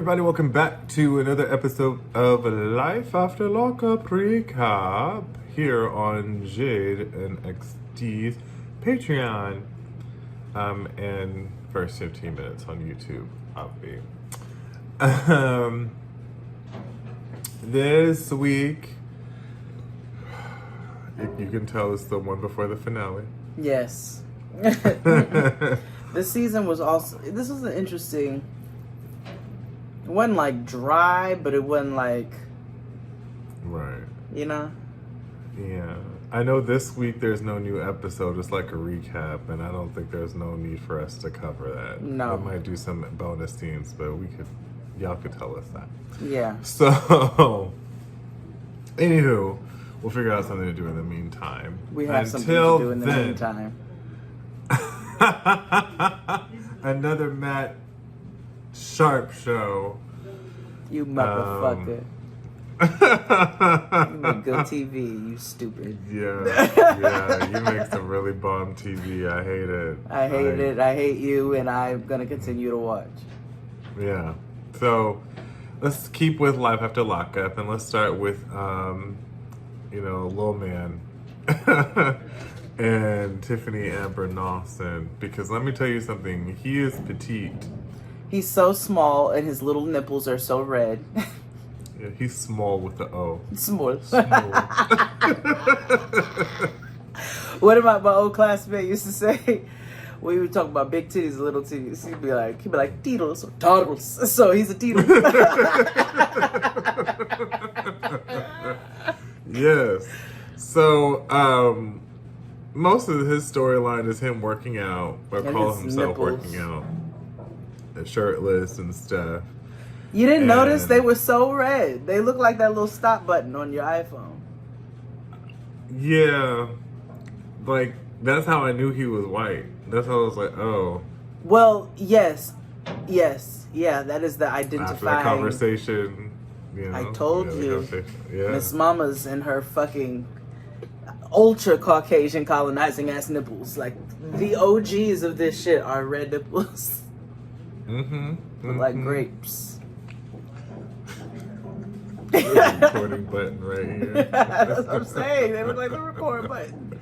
everybody, welcome back to another episode of Life After LockUp Recap here on Jade and XD's Patreon and first 15 minutes on YouTube, obviously. This week, you can tell it's the one before the finale. Yes. This season was this was an interesting. It wasn't like dry, but it wasn't like. Right. You know? Yeah. I know this week there's no new episode. It's like a recap, and I don't think there's no need for us to cover that. No. We might do some bonus scenes, but y'all could tell us that. Yeah. So, anywho, we'll figure out something to do in the meantime. We have something to do in the meantime. Another Matt Sharp show. You motherfucker. You make good TV, you stupid. Yeah, you make some really bomb TV. I hate it. I hate it. I hate you, and I'm gonna continue to watch. Yeah. So let's keep with Life After Lockup, and let's start with Lil Man and Tiffany Amber Nelson, because let me tell you something. He is petite. He's so small, and his little nipples are so red. Yeah, he's small with the O. Small. Small. What about my old classmate used to say? When we would talk about big titties and little titties, he'd be like Teetles or Toddles. So he's a Teetle. Yes. So, most of his storyline is him working out, or calling himself nipples. working out, shirtless and stuff. You didn't notice they were so red? They look like that little stop button on your iPhone. Yeah. Like, that's how I knew he was white. That's how I was like, oh. Well, yes. Yeah, that is the identifying. After that conversation, I told you. Yeah. Miss Mama's and her fucking ultra Caucasian colonizing ass nipples. Like, the OGs of this shit are red nipples. Mm-hmm. Like grapes. Recording button right here. That's what I'm saying. They look like the record button.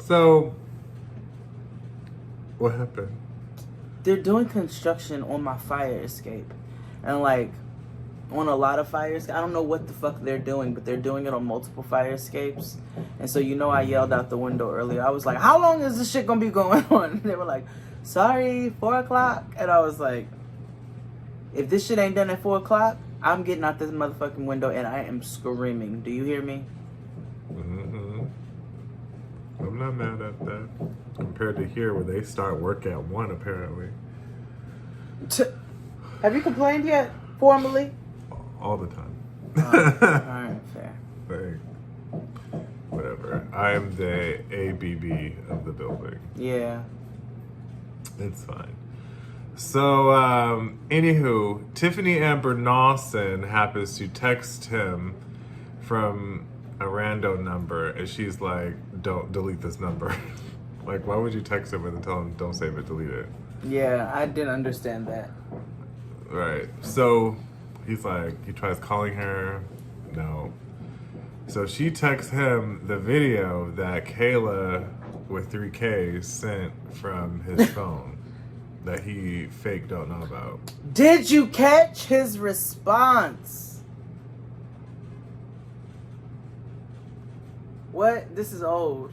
So, what happened? They're doing construction on my fire escape. And like, on a lot of fires, I don't know what the fuck they're doing, but they're doing it on multiple fire escapes. And so, I yelled out the window earlier. I was like, how long is this shit gonna be going on? And they were like, sorry, 4 o'clock. And I was like, if this shit ain't done at 4 o'clock, I'm getting out this motherfucking window and I am screaming. Do you hear me? Mm-hmm. I'm not mad at that. Compared to here, where they start work at 1, apparently. Have you complained yet? Formally? All the time. Alright, fair. Like, whatever. I am the ABB of the building. Yeah. It's fine. So, anywho, Tiffany Amber Nelson happens to text him from a rando number, and she's like, don't delete this number. Like, why would you text him and tell him, don't save it, delete it? Yeah, I didn't understand that. Right. So, he's like, he tries calling her. No. So she texts him the video that Kayla with 3 Ks sent from his phone. That he fake don't know about. Did you catch his response? What? This is old.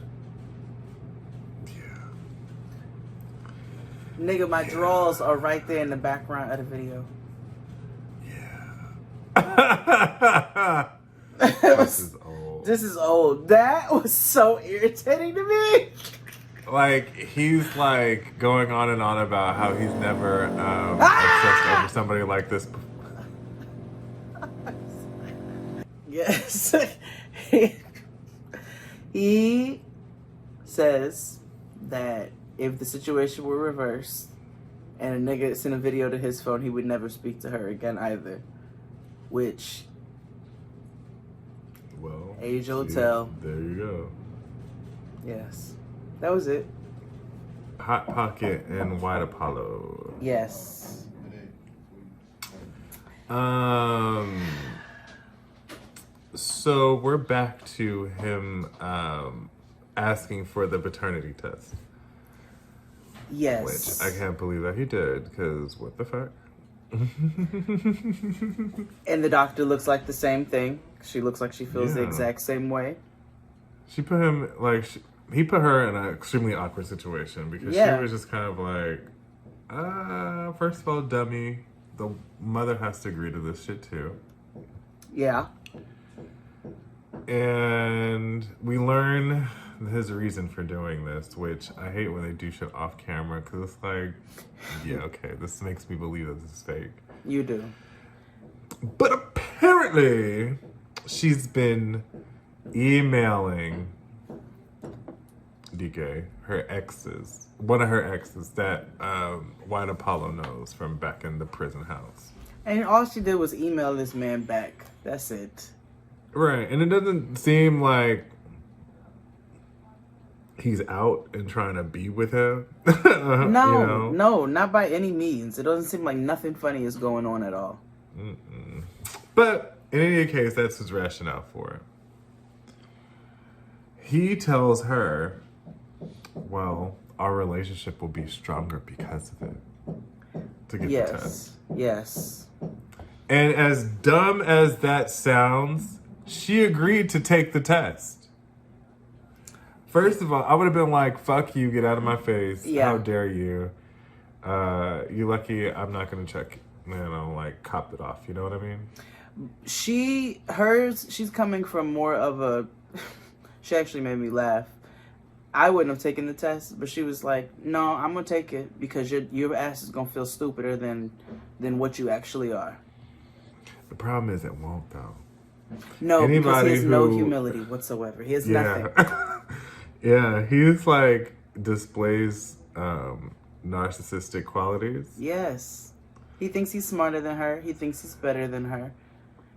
Yeah. Nigga, my drawers are right there in the background of the video. Yeah. This is old. This is old. That was so irritating to me. Like, he's like going on and on about how he's never obsessed over somebody like this. Yes. He says that if the situation were reversed and a nigga sent a video to his phone, he would never speak to her again either. Which, Well, age will tell. There you go. Yes. That was it. Hot Pocket and White Apollo. Yes. So we're back to him asking for the paternity test. Yes. Which I can't believe that he did, because what the fuck? And the doctor looks like the same thing. She looks like she feels the exact same way. She put him, like, he put her in an extremely awkward situation because she was just kind of like, first of all, dummy, the mother has to agree to this shit too. Yeah. And we learn his reason for doing this, which I hate when they do shit off camera because it's like, yeah, okay, this makes me believe that this is fake. You do. But apparently, she's been emailing DK, her exes, one of her exes that White Apollo knows from back in the prison house. And all she did was email this man back. That's it. Right, and it doesn't seem like he's out and trying to be with him. No, no, not by any means. It doesn't seem like nothing funny is going on at all. Mm-mm. But in any case, that's his rationale for it. He tells her, well, our relationship will be stronger because of it. To get the test. Yes. And as dumb as that sounds, she agreed to take the test. First of all, I would have been like, fuck you, get out of my face. Yeah. How dare you? You lucky I'm not going to check, like, cop it off. You know what I mean? She's coming from more of a, she actually made me laugh. I wouldn't have taken the test, but she was like, no, I'm going to take it because your ass is going to feel stupider than what you actually are. The problem is it won't, though. No, because he has no humility whatsoever. He has nothing. Yeah, he's like displays narcissistic qualities. Yes. He thinks he's smarter than her. He thinks he's better than her.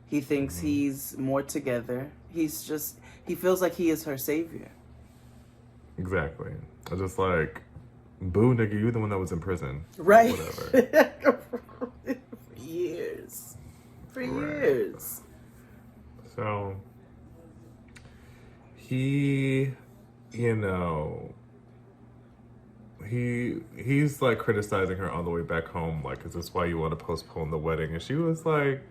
He thinks he's more together. He feels like he is her savior. Exactly. I just like, boo, nigga, you the one that was in prison. Right. Whatever. For years. For years. So, he, he's like criticizing her on the way back home, like, is this why you want to postpone the wedding? And she was like,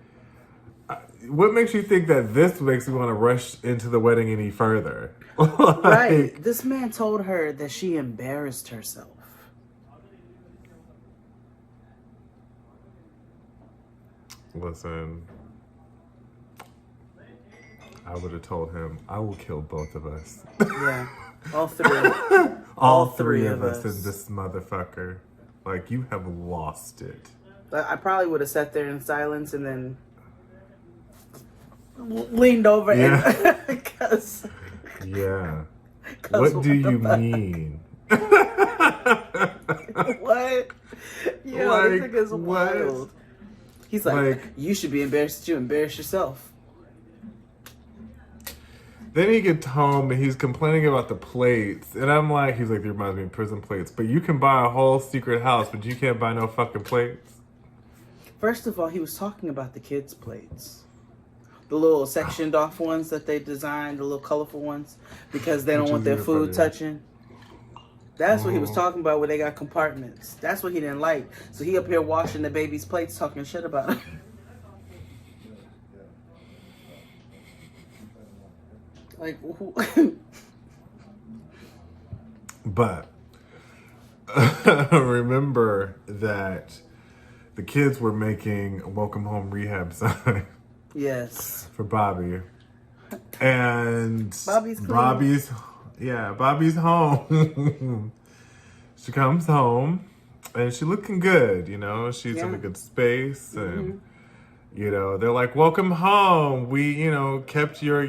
what makes you think that this makes me want to rush into the wedding any further? Like, right. This man told her that she embarrassed herself. Listen, I would have told him, I will kill both of us. Yeah. All three. All three of us in this motherfucker. Like, you have lost it. I probably would have sat there in silence and then leaned over and cause, yeah. What do you mean? What? Yeah, like, this nigga's wild. He's like, you should be embarrassed that you embarrass yourself. Then he gets home and he's complaining about the plates. And I'm like, he's like, they reminds me of prison plates. But you can buy a whole secret house, but you can't buy no fucking plates. First of all, he was talking about the kids' plates. The little sectioned off ones that they designed, the little colorful ones, because they don't want their food touching. That's what he was talking about, where they got compartments. That's what he didn't like. So he up here washing the baby's plates, talking shit about it. Like, but remember that the kids were making a welcome home rehab sign. Yes. For Bobby. And Bobby's home. She comes home and she's looking good, she's in a good space and they're like, welcome home. We, kept your,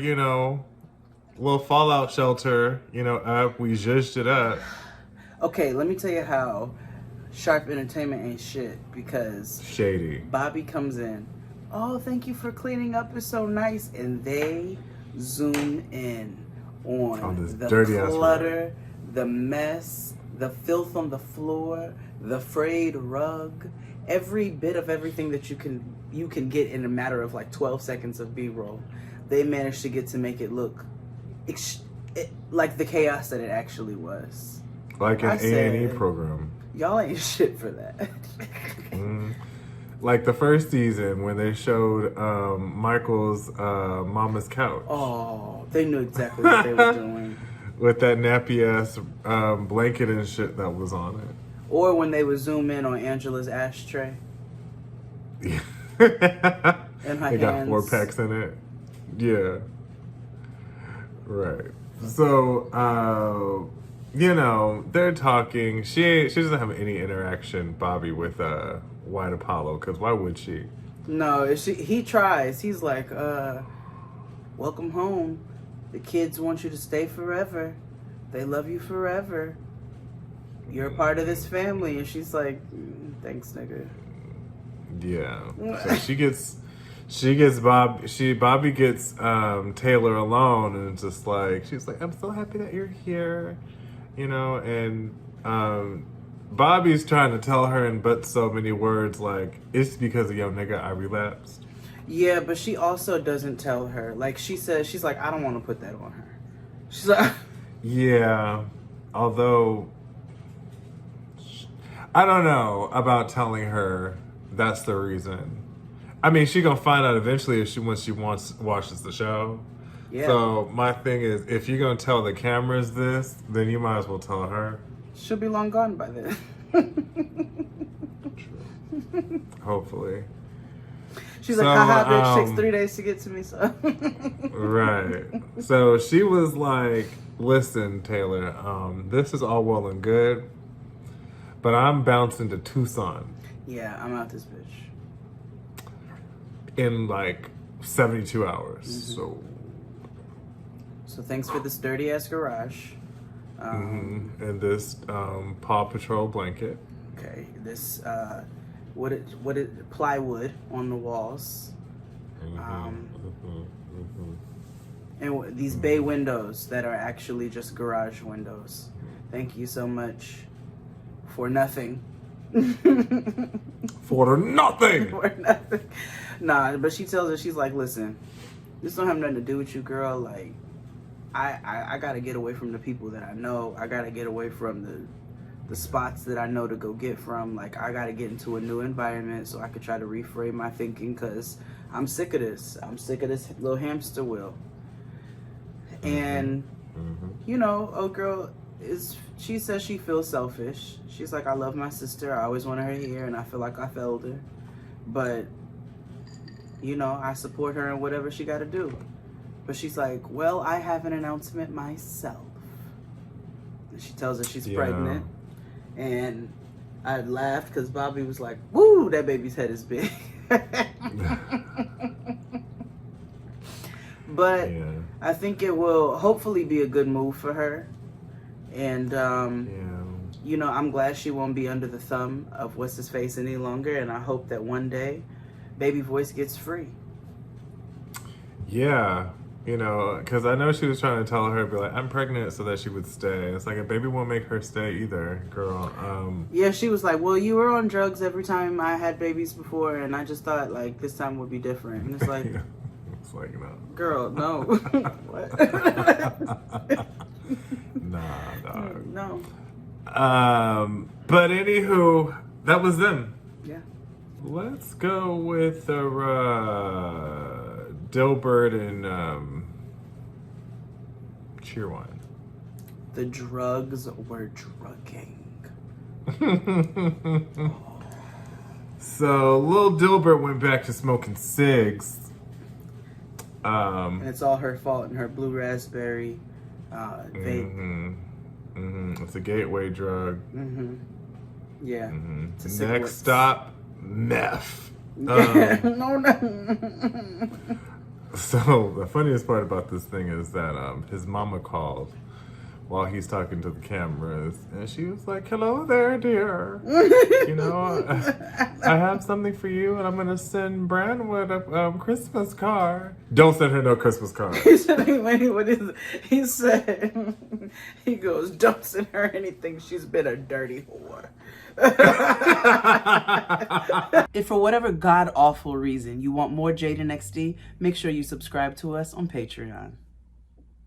little fallout shelter, up. We zhuzhed it up. Okay, let me tell you how Sharp Entertainment ain't shit, because Shady Bobby comes in. Oh, thank you for cleaning up. It's so nice. And they zoom in on this the dirty clutter, the mess, the filth on the floor, the frayed rug, every bit of everything that you can get in a matter of like 12 seconds of B-roll. They managed to get to make it look like the chaos that it actually was. Like an A&E program. Y'all ain't shit for that. Like the first season when they showed Michael's mama's couch. Oh, they knew exactly what they were doing. With that nappy ass blanket and shit that was on it. Or when they would zoom in on Angela's ashtray. Yeah. And her It got 4 packs in it. Yeah. Right. So, you know, they're talking. She doesn't have any interaction, Bobby, with White Apollo, because why would she? No, he tries. He's like, welcome home. The kids want you to stay forever. They love you forever. You're a part of this family. And she's like, thanks, nigga. Yeah. So Bobby gets Taylor alone, and it's just like, she's like, I'm so happy that you're here, you know, and Bobby's trying to tell her in but so many words, like, it's because of your nigga I relapsed. Yeah, but she also doesn't tell her. Like, she says, she's like, I don't want to put that on her. She's like... Yeah, although, I don't know about telling her that's the reason. I mean, she gonna find out eventually when she watches the show. Yeah. So my thing is, if you're gonna tell the cameras this, then you might as well tell her. She'll be long gone by then. True. Hopefully. She's like, haha, bitch, takes 3 days to get to me, so. Right. So she was like, listen, Taylor, this is all well and good, but I'm bouncing to Tucson. Yeah, I'm out this bitch. In like 72 hours. Mm-hmm. So thanks for this dirty ass garage. And this Paw Patrol blanket. Okay, this plywood on the walls. And these bay windows that are actually just garage windows. Thank you so much for nothing. For nothing. For nothing. Nah, but she tells her, she's like, listen, this don't have nothing to do with you, girl. Like, I gotta get away from the people that I know. I gotta get away from the spots that I know to go get from. Like, I gotta get into a new environment so I could try to reframe my thinking, because I'm sick of this. I'm sick of this little hamster wheel. And, you know, oh girl, she says she feels selfish. She's like, I love my sister. I always wanted her here, and I feel like I failed her. But, you know, I support her in whatever she got to do. But she's like, well, I have an announcement myself. And she tells her she's pregnant. And I laughed because Bobby was like, woo, that baby's head is big. But I think it will hopefully be a good move for her. And, you know, I'm glad she won't be under the thumb of what's-his-face any longer. And I hope that one day Baby Voice gets free. Yeah. You know, because I know she was trying to tell her, be like, I'm pregnant, so that she would stay. It's like, a baby won't make her stay either, girl. Yeah, she was like, well, you were on drugs every time I had babies before, and I just thought, like, this time would be different. And it's like... It's like, no. Girl, no. What? Nah, dog. No. But anywho, that was them. Yeah. Let's go with Dilbert and Cheerwine. The drugs were drugging. So Lil Dilbert went back to smoking cigs. And it's all her fault and her blue raspberry vape. It's a gateway drug. Yeah. Next stop, meth. No. So the funniest part about this thing is that his mama called while he's talking to the cameras. And she was like, hello there, dear. You know, I have something for you, and I'm going to send Branwood a Christmas card. Don't send her no Christmas card. He said, what is it? He said, he goes, don't send her anything. She's been a dirty whore. If for whatever god-awful reason you want more Jade and XD, make sure you subscribe to us on Patreon.